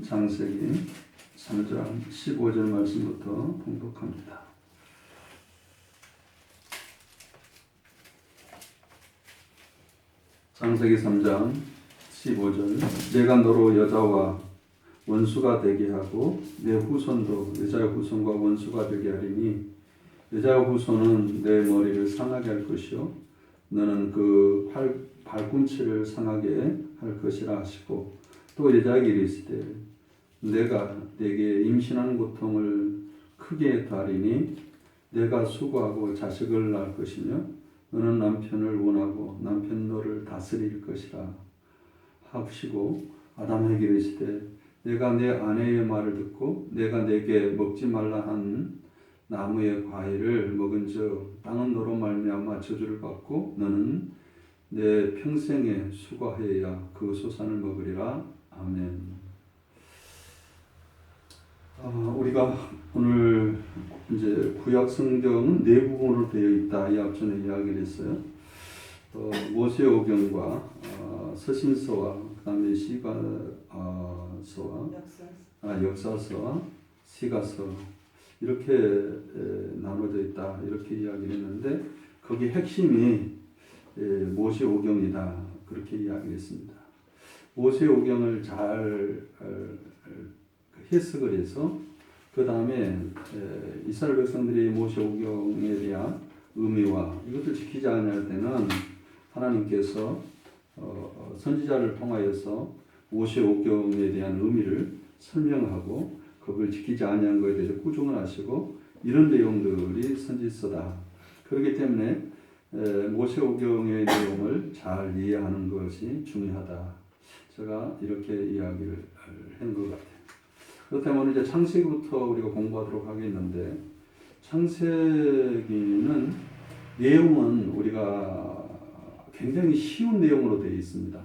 창세기 3장 15절 말씀부터 봉독합니다. 창세기 3장 15절 내가 너로 여자와 원수가 되게 하고 내 후손도 여자의 후손과 원수가 되게 하리니 여자의 후손은 내 머리를 상하게 할 것이요 너는 그 발꿈치를 상하게 할 것이라 하시고 또 여자에게 이르시되 내가 네게 임신하는 고통을 크게 다리니 내가 수고하고 자식을 낳을 것이며 너는 남편을 원하고 남편 너를 다스릴 것이라 하시고 아담에게 이르시되 내가 내 아내의 말을 듣고 내가 내게 먹지 말라 한 나무의 과일을 먹은즉 땅은 너로 말미암아 저주를 받고 너는 내 평생에 수고하여야 그 소산을 먹으리라. 아멘. 우리가 오늘 이제 구약 성경은 네 부분으로 되어 있다. 이 앞전에 이야기를 했어요. 모세오경과 서신서와 그다음에 시가서와 역사서와 시가서 이렇게 나눠져 있다. 이렇게 이야기를 했는데 거기 핵심이 모세오경이다. 그렇게 이야기했습니다. 모세오경을 잘 해석을 해서 그 다음에 이스라엘 백성들이 모세오경에 대한 의미와 이것을 지키지 않을 때는 하나님께서 선지자를 통하여서 모세오경에 대한 의미를 설명하고 그걸 지키지 아니한 것에 대해서 꾸중을 하시고 이런 내용들이 선지서다. 그렇기 때문에 모세오경의 내용을 잘 이해하는 것이 중요하다. 제가 이렇게 이야기를 한 것 같아요. 그렇다면 이제 창세기부터 우리가 공부하도록 하겠는데 창세기는 내용은 우리가 굉장히 쉬운 내용으로 되어 있습니다.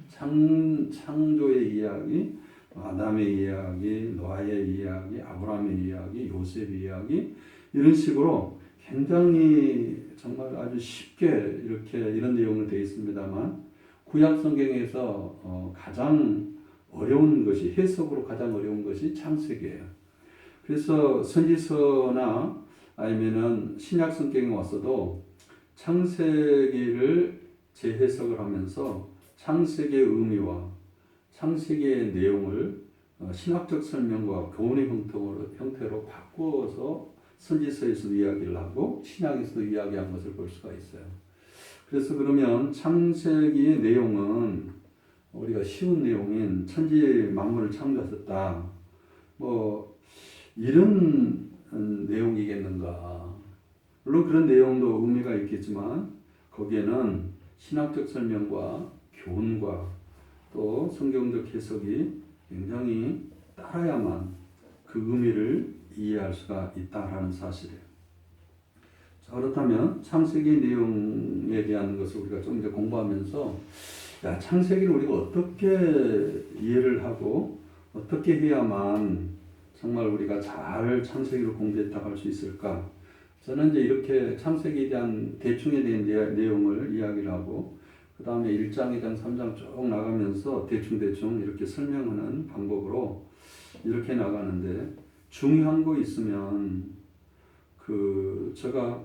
창조의 이야기, 아담의 이야기, 노아의 이야기, 아브라함의 이야기, 요셉의 이야기 이런 식으로 굉장히 정말 아주 쉽게 이렇게 이런 내용으로 되어 있습니다만 구약 성경에서 가장 어려운 것이 해석으로 가장 어려운 것이 창세기예요. 그래서 선지서나 아니면은 신약 성경에 왔어도 창세기를 재해석을 하면서 창세기의 의미와 창세기의 내용을 신학적 설명과 교훈의 형태로 바꾸어서 선지서에서도 이야기를 하고 신약에서도 이야기한 것을 볼 수가 있어요. 그래서 그러면 창세기의 내용은 우리가 쉬운 내용인 천지 만물을 창조하셨다. 뭐 이런 내용이겠는가. 물론 그런 내용도 의미가 있겠지만 거기에는 신학적 설명과 교훈과 또 성경적 해석이 굉장히 따라야만 그 의미를 이해할 수가 있다라는 사실이에요. 자, 그렇다면 창세기 내용에 대한 것을 우리가 좀 이제 공부하면서 창세기를 우리가 어떻게 이해를 하고 어떻게 해야만 정말 우리가 잘 창세기를 공부했다고 할 수 있을까? 저는 이제 이렇게 창세기에 대한 대충에 대한 내용을 이야기를 하고 그 다음에 1장, 2장, 3장 쭉 나가면서 대충 이렇게 설명하는 방법으로 이렇게 나가는데 중요한 거 있으면 제가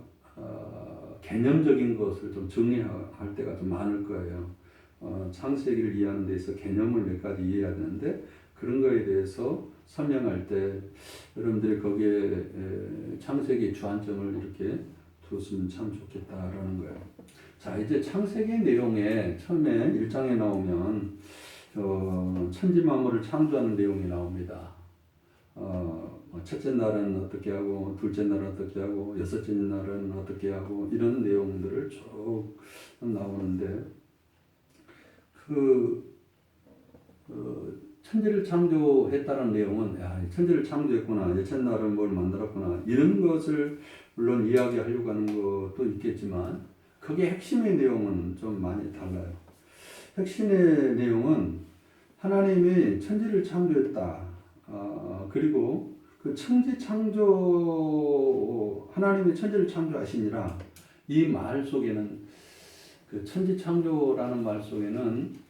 개념적인 것을 좀 정리할 때가 좀 많을 거예요. 창세기를 이해하는 데 있어서 개념을 몇 가지 이해해야 되는데 그런 거에 대해서 설명할 때 여러분들이 거기에 창세기 주안점을 이렇게 두었으면 참 좋겠다라는 거예요. 자, 이제 창세기 내용에 처음에 1장에 나오면 천지 만물을 창조하는 내용이 나옵니다. 첫째 날은 어떻게 하고 둘째 날은 어떻게 하고 여섯째 날은 어떻게 하고 이런 내용들을 쭉 나오는데 천지를 창조했다는 내용은 천지를 창조했구나, 첫날은 뭘 만들었구나 이런 것을 물론 이야기하려고 하는 것도 있겠지만 그게 핵심의 내용은 좀 많이 달라요. 핵심의 내용은 하나님이 천지를 창조했다. 그리고 그 하나님이 천지를 창조하시니라 이 말 속에는 그 천지 창조라는 말 속에는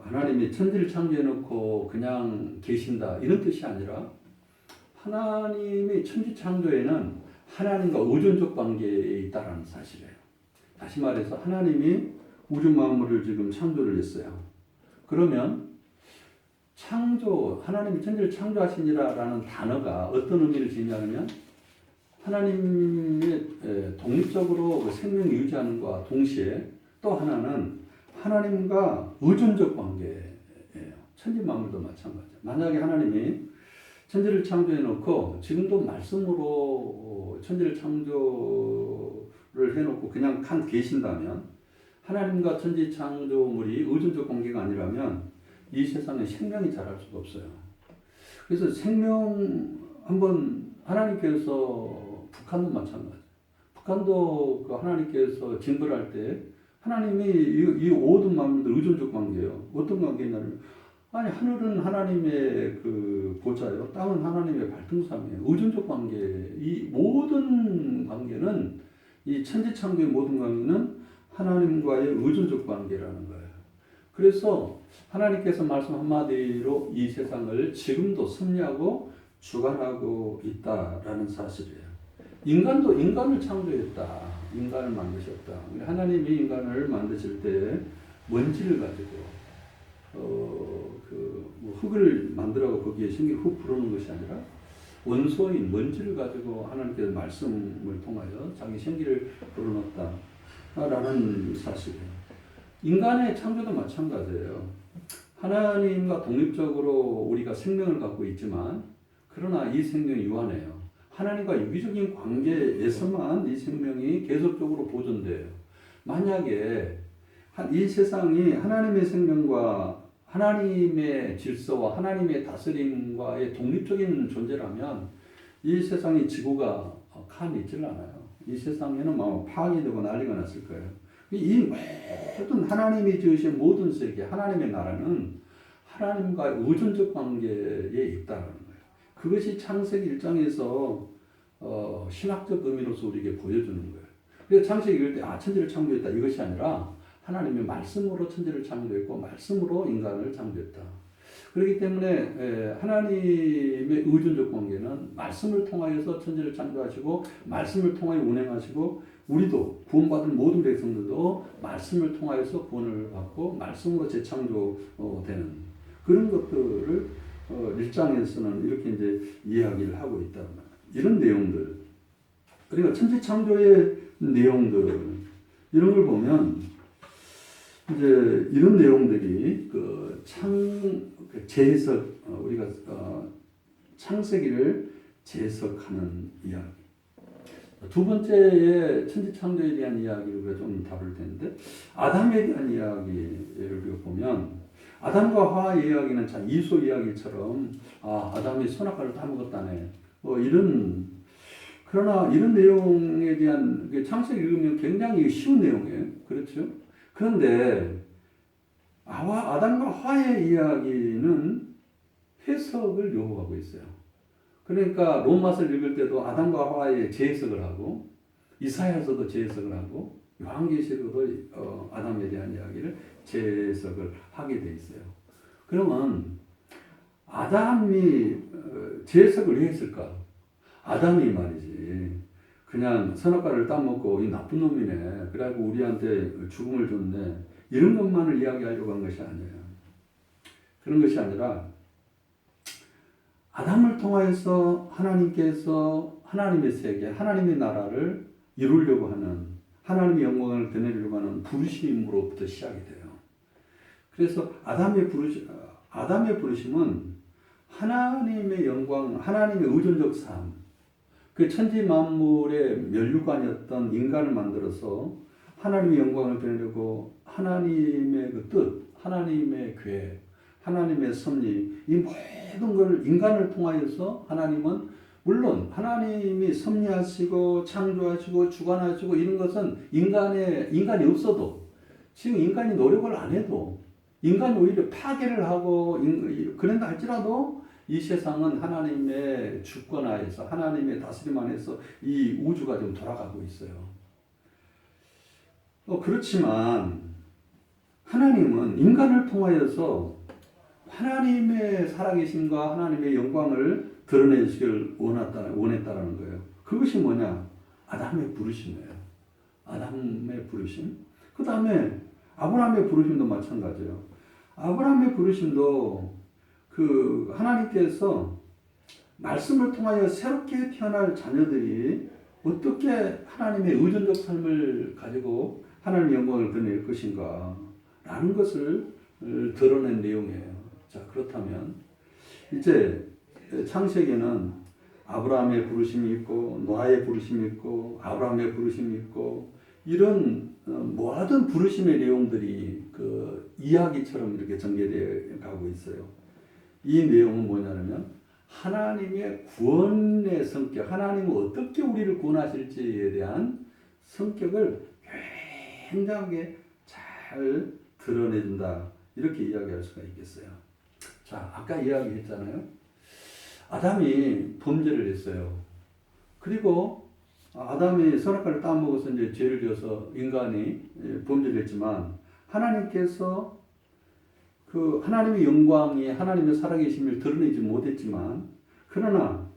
하나님이 천지를 창조해놓고 그냥 계신다 이런 뜻이 아니라 하나님의 천지 창조에는 하나님과 의존적 관계에 있다라는 사실이에요. 다시 말해서 하나님이 우주 만물을 지금 창조를 했어요. 그러면 하나님이 천지를 창조하시니라라는 단어가 어떤 의미를 지니냐면 하나님의 독립적으로 생명을 유지하는 것과 동시에 또 하나는 하나님과 의존적 관계예요. 천지 만물도 마찬가지예요. 만약에 하나님이 천지를 창조해 놓고 지금도 말씀으로 천지를 창조를 해놓고 그냥 계신다면 하나님과 천지 창조물이 의존적 관계가 아니라면 이 세상에 생명이 자랄 수가 없어요. 그래서 생명 한번 하나님께서 북한도 마찬가지. 북한도 그 하나님께서 징벌할 때 하나님이 이 모든 만물들 의존적 관계예요. 어떤 관계냐면 아니 하늘은 하나님의 그 보좌요, 땅은 하나님의 발등상이에요. 의존적 관계. 이 모든 관계는 이 천지창조의 모든 관계는 하나님과의 의존적 관계라는 거예요. 그래서 하나님께서 말씀 한마디로 이 세상을 지금도 섭리하고 주관하고 있다라는 사실이에요. 인간도 인간을 창조했다. 인간을 만드셨다. 하나님이 인간을 만드실 때 먼지를 가지고 뭐 흙을 만들라고 거기에 생긴 흙 부르는 것이 아니라 원소인 먼지를 가지고 하나님께서 말씀을 통하여 자기 생기를 불어넣었다라는 사실이에요. 인간의 창조도 마찬가지예요. 하나님과 독립적으로 우리가 생명을 갖고 있지만 그러나 이 생명이 유한해요. 하나님과 유기적인 관계에서만 이 생명이 계속적으로 보존돼요. 만약에 이 세상이 하나님의 생명과 하나님의 질서와 하나님의 다스림과의 독립적인 존재라면 이 세상의 지구가 가만히 있질 않아요. 이 세상에는 막 파악이 되고 난리가 났을 거예요. 이 모든 하나님이 지으신 모든 세계, 하나님의 나라는 하나님과 의존적 관계에 있다는 거예요. 그것이 창세기 1장에서 신학적 의미로서 우리에게 보여주는 거예요. 그래서 창세기 읽을 때 천지를 창조했다 이것이 아니라 하나님의 말씀으로 천지를 창조했고 말씀으로 인간을 창조했다. 그렇기 때문에 하나님의 의존적 관계는 말씀을 통하여서 천지를 창조하시고 말씀을 통하여 운행하시고 우리도 구원받은 모든 백성들도 말씀을 통하여서 구원을 받고 말씀으로 재창조되는 그런 것들을 1장에서는 이렇게 이제 이야기를 하고 있다. 이런 내용들. 그러니까 천지 창조의 내용들 이런 걸 보면 이제 이런 내용들이 재해석 우리가 창세기를 재해석하는 이야기. 두 번째의 천지 창조에 대한 이야기를 우리가 좀 다룰 텐데 아담에 대한 이야기를 보면 아담과 하와의 이야기는 참 이소 이야기처럼 아담이 선악과를 다 먹었다네. 그러나 이런 내용에 대한 창세기 읽으면 굉장히 쉬운 내용이에요. 그렇죠? 그런데 아담과 하와의 이야기는 해석을 요구하고 있어요. 그러니까 로마서를 읽을 때도 아담과 하와의 재해석을 하고 이사야서도 재해석을 하고 요한계시록도 아담에 대한 이야기를 재해석을 하게 돼 있어요. 그러면 아담이 재해석을 왜 했을까? 아담이 말이지 그냥 선악과를 따먹고 이 나쁜 놈이네 그래갖고 우리한테 죽음을 줬네 이런 것만을 이야기하려고 한 것이 아니에요. 그런 것이 아니라 아담을 통해서 하나님께서 하나님의 세계, 하나님의 나라를 이루려고 하는 하나님의 영광을 드러내려고 하는 부르심으로부터 시작이 돼요. 그래서 아담의 부르심은 하나님의 영광, 하나님의 의존적 삶, 그 천지 만물의 면류관이었던 인간을 만들어서 하나님의 영광을 드러내려고 하나님의 그 뜻, 하나님의 계획, 하나님의 섭리, 이 모든 걸 인간을 통하여서 하나님은 물론 하나님이 섭리하시고 창조하시고 주관하시고 이런 것은 인간이 없어도 지금 인간이 노력을 안 해도 인간이 오히려 파괴를 하고 그런다 할지라도 이 세상은 하나님의 주권 하에서 하나님의 다스림 안에서 이 우주가 좀 돌아가고 있어요. 그렇지만 하나님은 인간을 통하여서 하나님의 살아계심과 하나님의 영광을 드러내시길 원했다라는 거예요. 그것이 뭐냐? 아담의 부르심이에요. 아담의 부르심. 그 다음에 아브라함의 부르심도 마찬가지예요. 아브라함의 부르심도 그 하나님께서 말씀을 통하여 새롭게 태어날 자녀들이 어떻게 하나님의 의존적 삶을 가지고 하나님의 영광을 드러낼 것인가 라는 것을 드러낸 내용이에요. 자, 그렇다면 이제 창세기에는 아브라함의 부르심이 있고 노아의 부르심이 있고 아브라함의 부르심이 있고 이런 모든 부르심의 내용들이 그 이야기처럼 이렇게 전개되어 가고 있어요. 이 내용은 뭐냐면 하나님의 구원의 성격, 하나님은 어떻게 우리를 구원하실지에 대한 성격을 굉장히 잘 드러내준다. 이렇게 이야기할 수가 있겠어요. 자, 아까 이야기했잖아요. 아담이 범죄를 했어요. 그리고 아담이 선악과를 따먹어서 이제 죄를 지어서 인간이 범죄를 했지만 하나님께서 그 하나님의 영광이 하나님의 살아계심을 드러내지 못했지만 그러나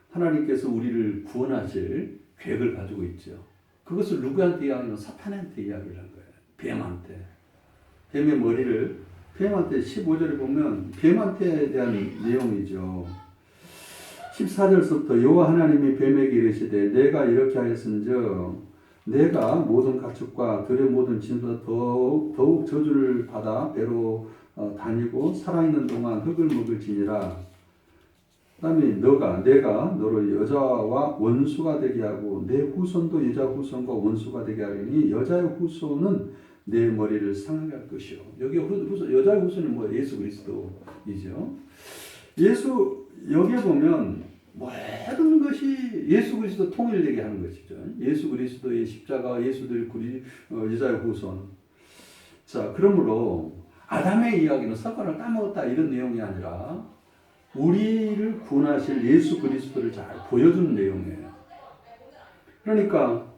하나님께서 우리를 구원하실 계획을 가지고 있죠. 그것을 누구한테 이야기하면 사탄한테 이야기를 한 거예요. 뱀한테. 뱀의 머리를 뱀한테 15절에 보면 뱀한테 대한 내용이죠. 14절부터 여호와 하나님이 뱀에게 이르시되 내가 이렇게 하였은즉 내가 모든 가축과 들의 모든 짐보다 더욱 저주를 받아 배로 다니고 살아있는 동안 흙을 먹을지니라. 그 다음에 내가 너를 여자와 원수가 되게 하고 내 후손도 여자 후손과 원수가 되게 하리니 여자의 후손은 내 머리를 상하게 할 것이요. 여기 여자의 후손은 뭐예요? 예수 그리스도이죠. 여기에 보면 모든 것이 예수 그리스도 통일되게 하는 것이죠. 예수 그리스도의 십자가, 예수들의 여자의 후손. 자, 그러므로 아담의 이야기는 썩과를 따먹었다 이런 내용이 아니라 우리를 구원하실 예수 그리스도를 잘 보여주는 내용이에요. 그러니까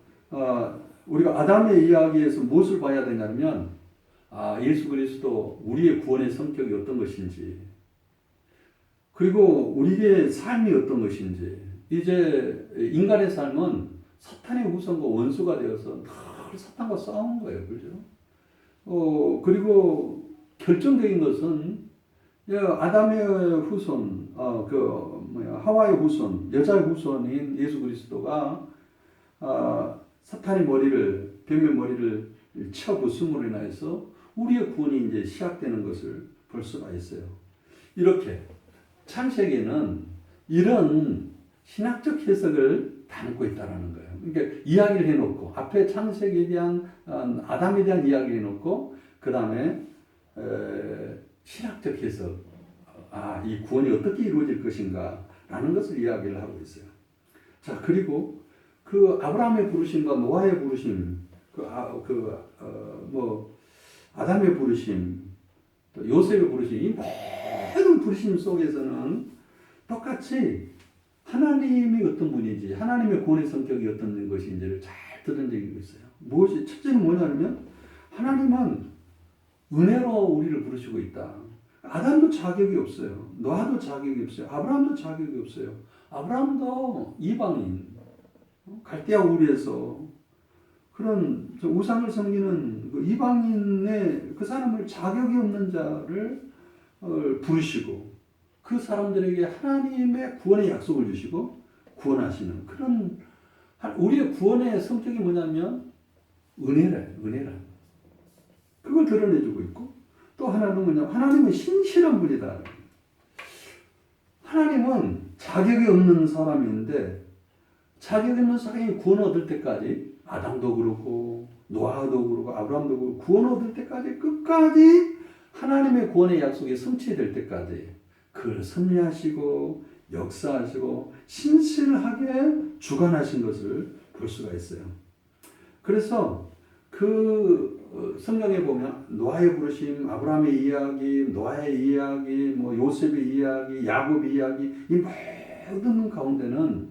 우리가 아담의 이야기에서 무엇을 봐야 되냐면 예수 그리스도 우리의 구원의 성격이 어떤 것인지 그리고 우리의 삶이 어떤 것인지 이제 인간의 삶은 사탄의 후손과 원수가 되어서 늘 사탄과 싸우는 거예요. 그죠? 그리고 결정적인 것은 아담의 후손, 하와의 후손, 여자의 후손인 예수 그리스도가 사탄의 머리를, 뱀의 머리를 쳐 부숨으로 인해서 우리의 구원이 이제 시작되는 것을 볼 수가 있어요. 이렇게 창세기는 이런 신학적 해석을 담고 있다는 거예요. 그러니까 이야기를 해놓고 앞에 창세기에 대한 아담에 대한 이야기를 해놓고 그 다음에 신학적 해석, 이 구원이 어떻게 이루어질 것인가 라는 것을 이야기를 하고 있어요. 자, 그리고 그 아브라함의 부르심과 노아의 부르심, 아담의 부르심, 또 요셉의 부르심, 이 모든 부르심 속에서는 똑같이 하나님이 어떤 분인지, 하나님의 구원의 성격이 어떤 것인지를 잘 드러내고 있어요. 첫째는 뭐냐면, 하나님은 은혜로 우리를 부르시고 있다. 아담도 자격이 없어요. 노아도 자격이 없어요. 아브라함도 자격이 없어요. 아브라함도 이방인, 갈대아 우리에서 그런 우상을 섬기는 그 이방인의 그 사람을 자격이 없는 자를 부르시고 그 사람들에게 하나님의 구원의 약속을 주시고 구원하시는 그런 우리의 구원의 성격이 뭐냐면 은혜라. 그걸 드러내주고 있고 또 하나는 뭐냐면 하나님은 신실한 분이다. 하나님은 자격이 없는 사람인데 자격이 없는 사람이 구원 얻을 때까지 아담도 그렇고 노아도 그렇고 아브라함도 그렇고 구원 얻을 때까지 끝까지 하나님의 구원의 약속이 성취될 때까지 그걸 섭리하시고 역사하시고 신실하게 주관하신 것을 볼 수가 있어요. 그래서 그 성경에 보면 노아의 부르심, 아브라함의 이야기, 노아의 이야기, 요셉의 이야기, 야곱의 이야기 이 모든 가운데는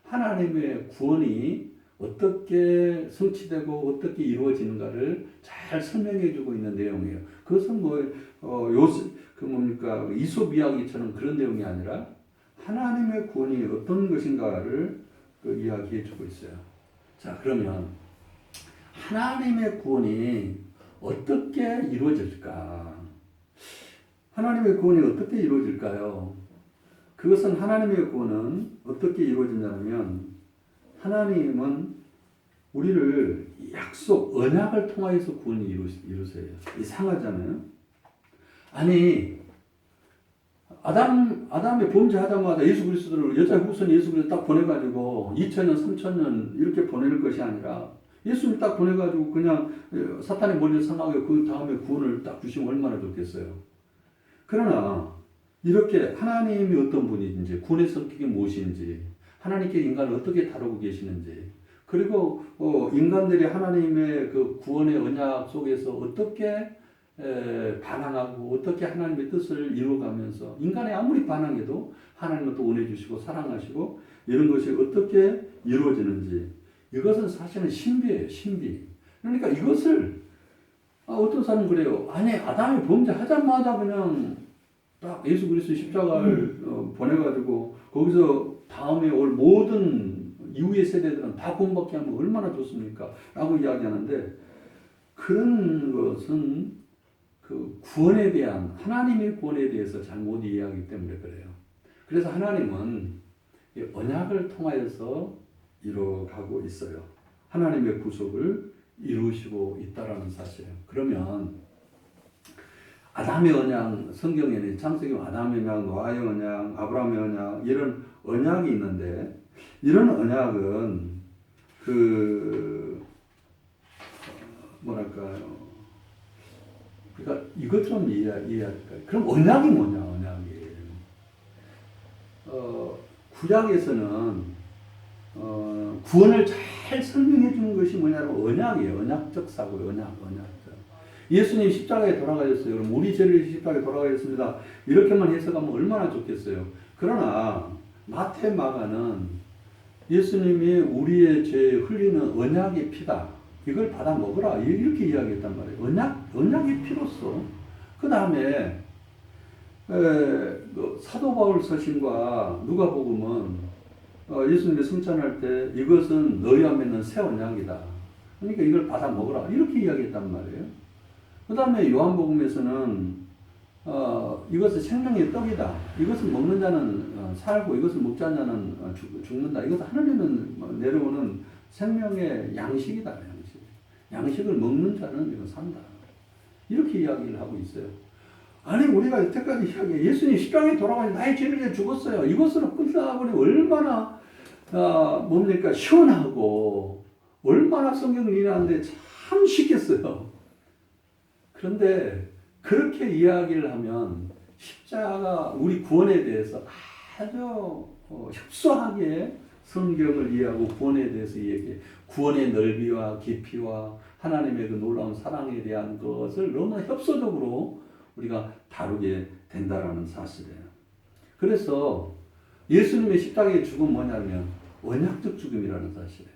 하나님의 구원이 어떻게 성취되고 어떻게 이루어지는가를 잘 설명해주고 있는 내용이에요. 그것은 뭡니까 이솝 이야기처럼 그런 내용이 아니라 하나님의 구원이 어떤 것인가를 이야기해주고 있어요. 자, 그러면 하나님의 구원이 어떻게 이루어질까? 하나님의 구원이 어떻게 이루어질까요? 그것은 하나님의 구원은 어떻게 이루어지냐면 하나님은 우리를 약속, 언약을 통하여서 구원이 이루세요. 이상하잖아요. 아니 아담의 범죄하자마자 예수 그리스도를 여자 후손 예수 그리스도 딱 보내가지고 2000년, 3000년 이렇게 보낼 것이 아니라 예수님 딱 보내가지고 그냥 사탄의 머리를 상하게 그 다음에 구원을 딱 주시면 얼마나 좋겠어요. 그러나 이렇게 하나님이 어떤 분인지 구원의 성격이 무엇인지 하나님께 인간을 어떻게 다루고 계시는지 그리고 인간들이 하나님의 그 구원의 언약 속에서 어떻게 반항하고 어떻게 하나님의 뜻을 이루어가면서 인간이 아무리 반항해도 하나님은 또 은혜 주시고 사랑하시고 이런 것이 어떻게 이루어지는지 이것은 사실은 신비예요. 신비. 그러니까 이것을 어떤 사람은 그래요. 아니 아담이 범죄하자마자 그냥 딱 예수 그리스도 십자가를 보내가지고 거기서 다음에 올 모든 이후의 세대들은 다 구원받게 하면 얼마나 좋습니까? 라고 이야기하는데 그런 것은 그 구원에 대한 하나님의 구원에 대해서 잘못 이해하기 때문에 그래요. 그래서 하나님은 언약을 통하여서 이루어가고 있어요. 하나님의 구속을 이루시고 있다라는 사실이에요. 그러면 아담의 언약, 성경에는 창세기 아담의 언약, 노아의 언약, 아브라함의 언약 이런 언약이 있는데 이런 언약은 그러니까 이것 좀 이해할까요? 그럼 언약이 뭐냐? 언약이 구약에서는 구원을 잘 설명해 주는 것이 뭐냐면 언약이에요. 언약적 사고예요. 언약적. 예수님 십자가에 돌아가셨어요. 그럼 우리 죄를 십자가에 돌아가셨습니다. 이렇게만 해석하면 얼마나 좋겠어요. 그러나 마태, 마가는 예수님이 우리의 죄에 흘리는 언약의 피다. 이걸 받아 먹으라. 이렇게 이야기했단 말이에요. 언약의 피로서. 그 다음에 사도 바울 서신과 누가복음은 예수님이 승천할 때 이것은 너희와 맺는 새 언약이다. 그러니까 이걸 받아 먹으라. 이렇게 이야기했단 말이에요. 그 다음에 요한복음에서는 이것은 생명의 떡이다. 이것을 먹는 자는 살고 이것을 먹지 않는 자는 죽는다. 이것은 하늘에는 내려오는 생명의 양식이다. 양식을 먹는 자는 이거 산다. 이렇게 이야기를 하고 있어요. 아니 우리가 여태까지 이야기해 예수님 십자가에 돌아가서 나의 죄를 위해 죽었어요. 이것으로 끝나버리 얼마나 뭡니까 시원하고 얼마나 성경을 이해하는데 참 쉽겠어요. 그런데 그렇게 이야기를 하면 십자가 우리 구원에 대해서 아주 협소하게 성경을 이해하고 구원에 대해서 이야기해 구원의 넓이와 깊이와 하나님의 그 놀라운 사랑에 대한 것을 너무나 협소적으로 우리가 다루게 된다라는 사실이에요. 그래서 예수님의 십자가의 죽음은 뭐냐면 언약적 죽음이라는 사실이에요.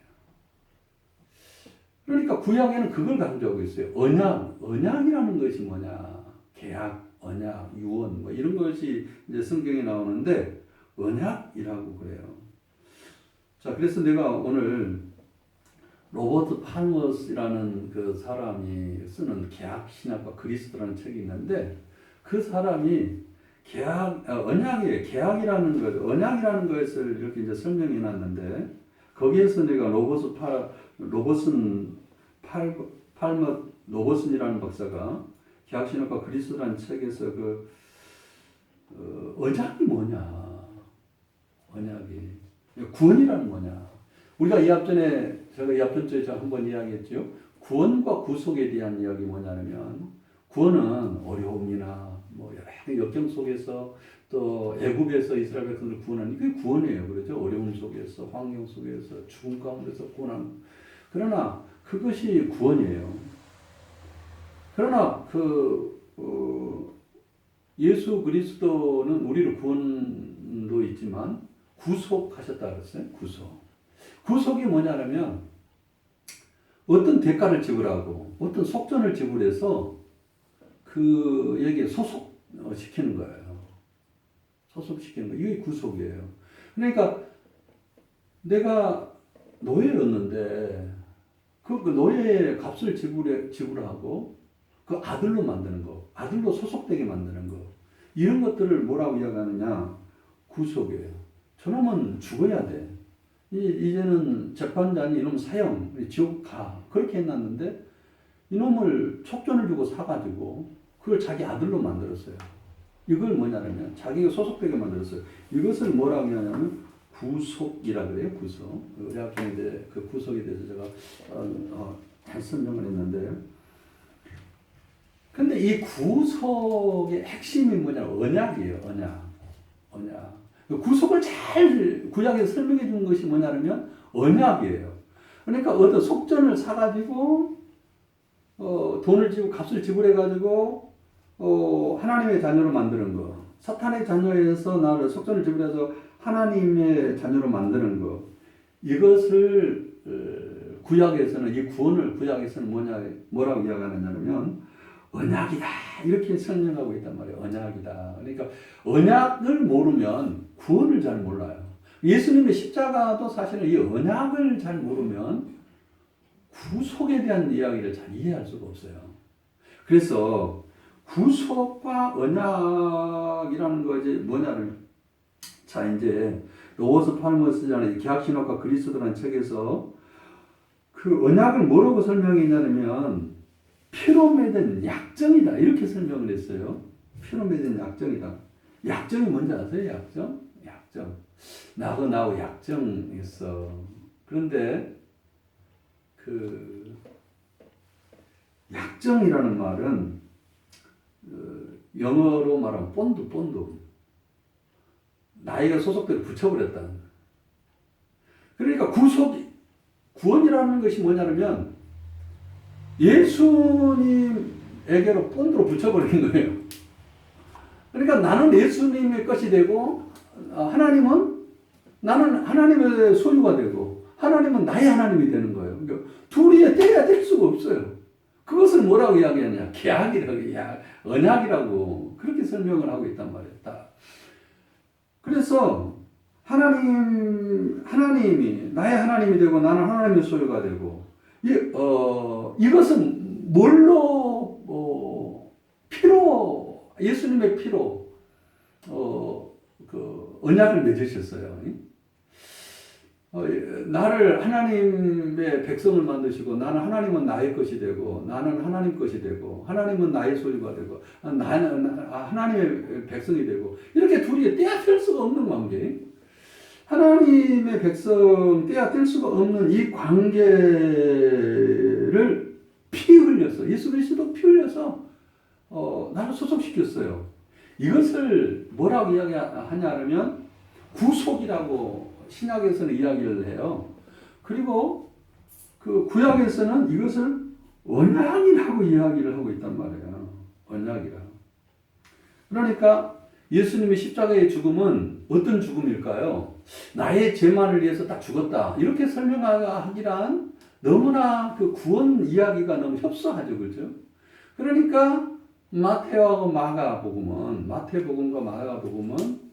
그러니까 구약에는 그걸 강조하고 있어요. 언약이라는 것이 뭐냐? 계약, 언약, 유언 뭐 이런 것이 이제 성경에 나오는데 언약이라고 그래요. 자, 그래서 내가 오늘 로버트 팔머스라는 그 사람이 쓰는 계약 신학과 그리스도라는 책이 있는데 그 사람이 언약이에요. 계약이라는 것, 언약이라는 것을 이렇게 이제 설명해 놨는데 거기에서 내가 로버슨이라는 박사가 계약신학과 그리스도라는 책에서 언약이 뭐냐? 언약이 구원이라는 뭐냐? 우리가 제가 이 앞전주에 한번 이야기했죠. 구원과 구속에 대한 이야기 뭐냐면 구원은 어려움이나 뭐 여러 역경 속에서 또 애굽에서 이스라엘 백성을 구원하는 게 구원이에요. 그렇죠? 어려움 속에서 환경 속에서 죽음 가운데서 구원하는. 그러나 그것이 구원이에요. 그러나 예수 그리스도는 우리를 구원도 있지만 구속하셨다 그랬어요. 구속이 뭐냐면 어떤 대가를 지불하고 어떤 속전을 지불해서 여기에 소속시키는 거예요. 소속시키는 거. 이게 구속이에요. 그러니까 내가 노예였는데 그 노예의 값을 지불하고 그 아들로 만드는 거, 아들로 소속되게 만드는 거, 이런 것들을 뭐라고 이야기하느냐? 구속이에요. 저놈은 죽어야 돼. 이제는 재판장이 이놈 사형, 지옥 가. 그렇게 해놨는데 이놈을 촉전을 주고 사가지고 그걸 자기 아들로 만들었어요. 이걸 뭐냐면 자기가 소속되게 만들었어요. 이것을 뭐라고 하냐면 구속이라 그래요. 구속. 의학경에 그 구속에 대해서 제가 설명을 했는데, 근데 이 구속의 핵심이 뭐냐면 언약이에요. 언약. 구속을 잘 구약에서 설명해 준 것이 뭐냐면 언약이에요. 그러니까 어떤 속전을 사가지고 돈을 지고 값을 지불해가지고 하나님의 자녀로 만드는 거, 사탄의 자녀에서 나를 속전을 지불해서 하나님의 자녀로 만드는 거, 이것을 구약에서는 이 구원을 구약에서는 뭐라고 이야기하느냐면 언약이다 이렇게 설명하고 있단 말이에요. 언약이다. 그러니까 언약을 모르면 구원을 잘 몰라요. 예수님의 십자가도 사실은 이 언약을 잘 모르면 구속에 대한 이야기를 잘 이해할 수가 없어요. 그래서 구속과 언약이라는 것이 뭐냐를, 자 이제 로버트 팔머스라는 계약신학과 그리스도라는 책에서 그 언약을 뭐라고 설명했냐면 피로 맺은 약정이다 이렇게 설명을 했어요. 피로 맺은 약정이다. 약정이 뭔지 아세요? 약정. 나하고 약정했어. 그런데 그 약정이라는 말은 영어로 말하면 본드. 나이가 소속대로 붙여버렸다. 그러니까 구원이라는 것이 뭐냐면 예수님에게로 본드로 붙여버린 거예요. 그러니까 나는 예수님의 것이 되고 나는 하나님의 소유가 되고 하나님은 나의 하나님이 되는 거예요. 그러니까 둘이 떼야 될 수가 없어요. 그것을 뭐라고 이야기하냐? 계약이라고, 언약이라고 그렇게 설명을 하고 있단 말이에요. 그래서 하나님이 나의 하나님이 되고 나는 하나님의 소유가 되고 이것은 뭘로 예수님의 피로 그 언약을 맺으셨어요. 나를 하나님의 백성을 만드시고 나는 하나님은 나의 것이 되고 나는 하나님 것이 되고 하나님은 나의 소유가 되고 나는 하나님의 백성이 되고 이렇게 둘이 떼어뗄 수가 없는 관계. 하나님의 백성 떼어뗄 수가 없는 이 관계를 피 흘려서 예수 그리스도 피 흘려서 나를 소속시켰어요. 이것을 뭐라고 이야기하냐면 구속이라고 신약에서는 이야기를 해요. 그리고 그 구약에서는 이것을 언약이라고 이야기를 하고 있단 말이에요. 언약이라. 그러니까 예수님의 십자가의 죽음은 어떤 죽음일까요? 나의 죄만을 위해서 딱 죽었다. 이렇게 설명하기란 너무나 그 구원 이야기가 너무 협소하죠. 그렇죠? 그러니까 마태하고 마태복음과 마가복음은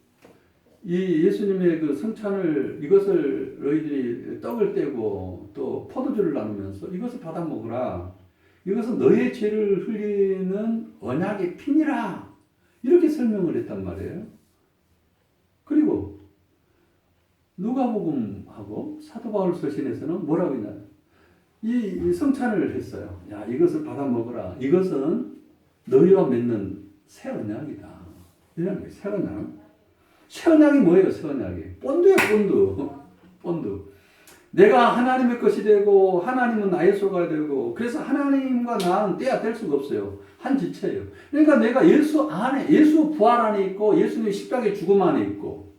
이 예수님의 그 성찬을 이것을 너희들이 떡을 떼고 또 포도주를 나누면서 이것을 받아 먹으라. 이것은 너의 죄를 흘리는 언약의 피니라. 이렇게 설명을 했단 말이에요. 그리고 누가복음하고 사도 바울 서신에서는 뭐라고 했냐? 이 성찬을 했어요. 야, 이것을 받아 먹어라. 이것은 너희와 맺는 새 언약이다. 이런 거예요. 새 언약. 새 언약이 뭐예요? 새 언약이 본드예요. 본드. 내가 하나님의 것이 되고 하나님은 나의 소가 되고 그래서 하나님과 나는 떼어뗄 수가 없어요. 한 지체예요. 그러니까 내가 예수 부활 안에 있고 예수님의 십자가의 죽음 안에 있고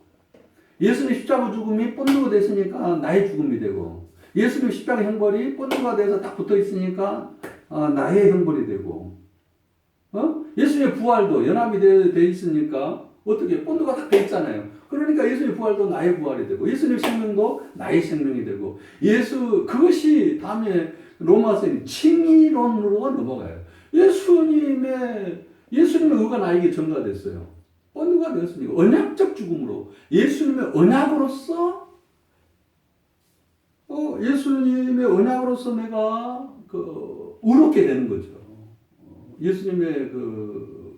예수님의 십자가 죽음이 본드가 됐으니까 나의 죽음이 되고 예수님의 십자가 형벌이 본드가 돼서 딱 붙어 있으니까 나의 형벌이 되고 예수님의 부활도 연합이 되어 있으니까 어떻게 본드가 딱 돼 있잖아요. 그러니까 예수님의 부활도 나의 부활이 되고 예수님의 생명도 나의 생명이 되고 그것이 다음에 로마서는 칭의론으로 넘어가요. 예수님의 의가 나에게 전가됐어요. 누가 되었으니까 언약적 죽음으로 예수님의 언약으로서 예수님의 언약으로서 내가 의롭게 되는 거죠. 예수님의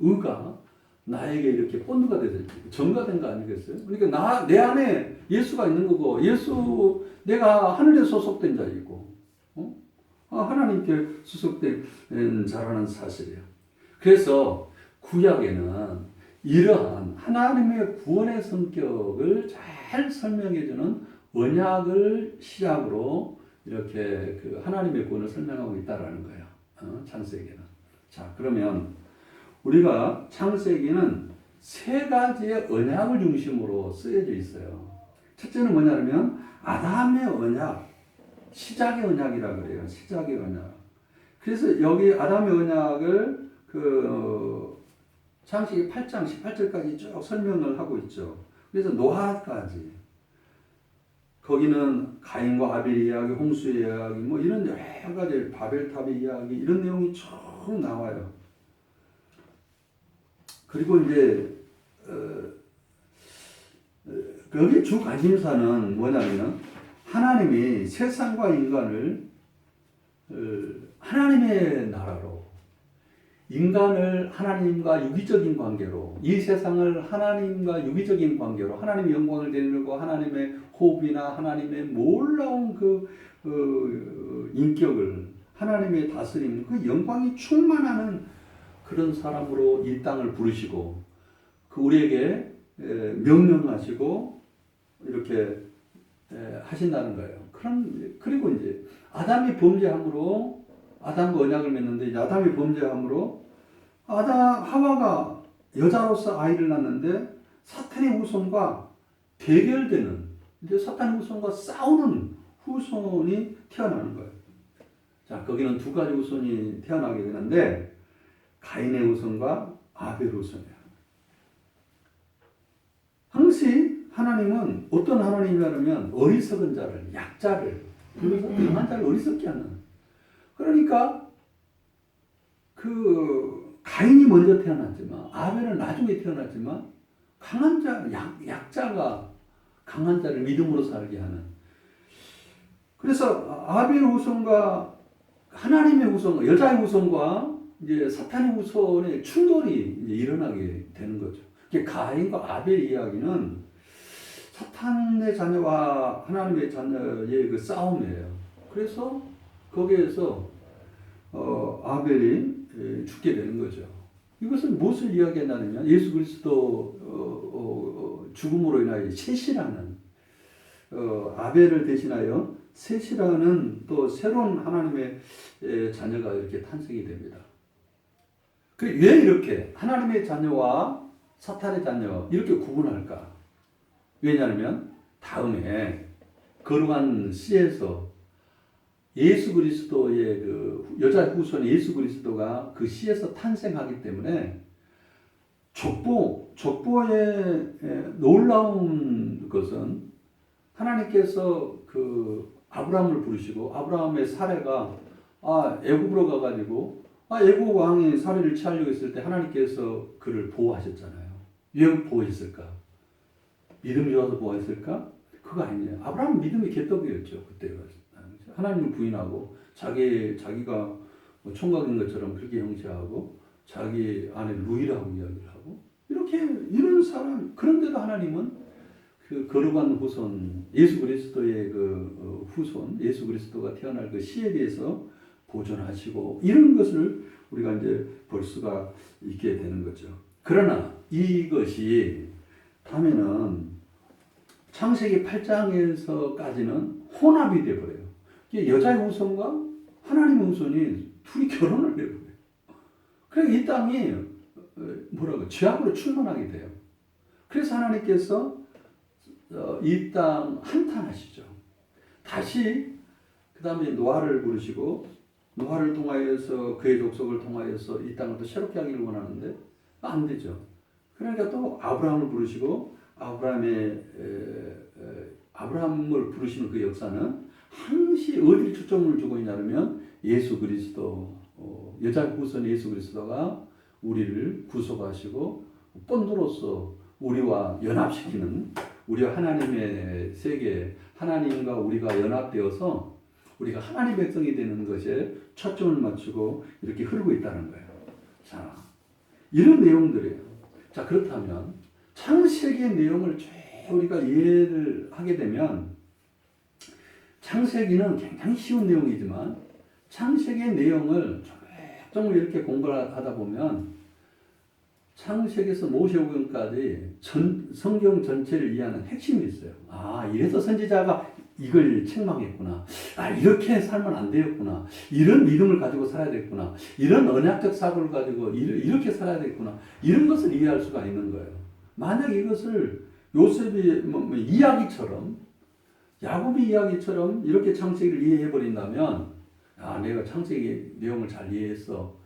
의가 나에게 이렇게 본드가 돼서 전가된 거 아니겠어요? 그러니까 내 안에 예수가 있는 거고 내가 하늘에 소속된 자이고 하나님께 소속된 자라는 사실이에요. 그래서 구약에는 이러한 하나님의 구원의 성격을 잘 설명해주는 언약을 시작으로 이렇게 하나님의 구원을 설명하고 있다라는 거예요. 창세기는. 자, 그러면 우리가 창세기는 세 가지의 언약을 중심으로 쓰여져 있어요. 첫째는 뭐냐면 아담의 언약, 시작의 언약이라고 그래요. 시작의 언약. 그래서 여기 아담의 언약을 창세기 8장 18절까지 쭉 설명을 하고 있죠. 그래서 노아까지. 거기는 가인과 아벨 이야기, 홍수의 이야기, 뭐 이런 여러 가지 바벨탑의 이야기, 이런 내용이 쭉 나와요. 그리고 이제, 여기 주 관심사는 뭐냐면, 하나님이 세상과 인간을 하나님의 나라로, 인간을 하나님과 유기적인 관계로, 이 세상을 하나님과 유기적인 관계로 하나님의 영광을 드리고 하나님의 호흡이나 하나님의 놀라운 인격을 하나님의 다스림, 그 영광이 충만하는 그런 사람으로 이 땅을 부르시고 우리에게 명령하시고 이렇게 하신다는 거예요. 그리고 이제 아담이 범죄함으로 아담과 언약을 맺는데 이제 아담이 범죄함으로 하와가 여자로서 아이를 낳는데 사탄의 후손과 대결되는 이제 사탄의 후손과 싸우는 후손이 태어나는 거예요. 자, 거기는 두 가지 후손이 태어나게 되는데 가인의 후손과 아벨 후손이야. 항시 하나님은 어떤 하나님이냐면 어리석은 자를, 약자를, 그래서 강한 자를 어리석게 하는. 그러니까 가인이 먼저 태어났지만 아벨은 나중에 태어났지만 강한 자, 약자가 강한 자를 믿음으로 살게 하는. 그래서 아벨 후손과 하나님의 후손, 여자의 후손과 이제 사탄의 후손의 충돌이 이제 일어나게 되는 거죠. 가인과 아벨 이야기는 사탄의 자녀와 하나님의 자녀의 싸움이에요. 그래서 거기에서 아벨이 죽게 되는 거죠. 이것은 무엇을 이야기하냐면 예수 그리스도 죽음으로 인하여 셋이라는 아벨을 대신하여 셋이라는 또 새로운 하나님의 자녀가 이렇게 탄생이 됩니다. 왜 이렇게 하나님의 자녀와 사탄의 자녀 이렇게 구분할까? 왜냐하면 다음에 거룩한 씨에서 예수 그리스도의 여자 후손 예수 그리스도가 그 씨에서 탄생하기 때문에 족보의 놀라운 것은 하나님께서 아브라함을 부르시고 아브라함의 사례가 애굽으로 가가지고 애굽 왕이 사례를 취하려고 했을 때 하나님께서 그를 보호하셨잖아요. 왜 보호했을까? 믿음이 좋아서 보호했을까? 그거 아니에요. 아브라함은 믿음이 개떡이었죠. 그때가. 하나님을 부인하고 자기가 총각인 것처럼 그렇게 형제하고 자기 아내를 루이라고 이야기를 하고 이런 사람. 그런데도 하나님은 거룩한 후손 예수 그리스도의 후손 예수 그리스도가 태어날 시에 대해서 보존하시고 이런 것을 우리가 이제 볼 수가 있게 되는 거죠. 그러나 이것이 다음에는 창세기 8장에서까지는 혼합이 되어버려요. 여자의 후손과 하나님의 후손이 둘이 결혼을 해버려요. 그래서 이 땅이 죄악으로 충만하게 돼요. 그래서 하나님께서 이 땅 한탄하시죠. 다시 그 다음에 노아를 부르시고 노아를 통하여서 그의 족속을 통하여서 이 땅을 또 새롭게 하기를 원하는데 안 되죠. 그러니까 또 아브라함을 부르시고 아브라함을 부르시는 그 역사는 항시 어디를 초점을 두고 있냐면 예수 그리스도, 여자 후손 예수 그리스도가 우리를 구속하시고 본도로서 우리와 연합시키는, 우리와 하나님의 세계, 하나님과 우리가 연합되어서 우리가 하나님 백성이 되는 것에 초점을 맞추고 이렇게 흐르고 있다는 거예요. 자, 이런 내용들이에요. 자, 그렇다면 창세기의 내용을 쭉 우리가 이해를 하게 되면, 창세기는 굉장히 쉬운 내용이지만 창세기의 내용을 좀 이렇게 공부를 하다 보면 창세기에서 모세오경까지 성경 전체를 이해하는 핵심이 있어요. 아, 이래서 선지자가 이걸 책망했구나. 아, 이렇게 살면 안 되었구나. 이런 믿음을 가지고 살아야 됐구나. 이런 언약적 사고를 가지고 이렇게 살아야 됐구나. 이런 것을 이해할 수가 있는 거예요. 만약 이것을 요셉이 이야기처럼, 야곱의 이야기처럼 이렇게 창세기를 이해해 버린다면, 아, 내가 창세기 내용을 잘 이해했어.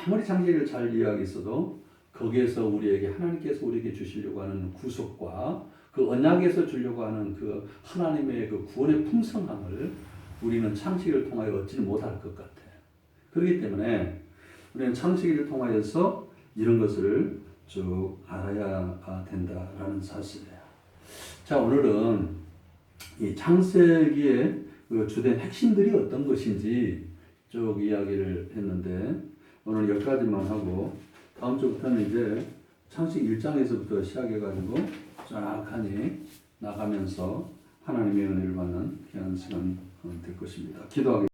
아무리 창세기를 잘 이해하겠어도 거기에서 우리에게, 하나님께서 우리에게 주시려고 하는 구속과 그 언약에서 주려고 하는 그 하나님의 그 구원의 풍성함을 우리는 창세기를 통하여 얻지는 못할 것 같아요. 그렇기 때문에 우리는 창세기를 통하여서 이런 것을 쭉 알아야 된다라는 사실이에요. 자, 오늘은 이 창세기의 그 주된 핵심들이 어떤 것인지 쭉 이야기를 했는데, 오늘 여기까지만 하고 다음 주부터는 이제 창세기 1장에서부터 시작해가지고 쫙하니 나가면서 하나님의 은혜를 받는 귀한 시간 될 것입니다. 기도하겠습니다.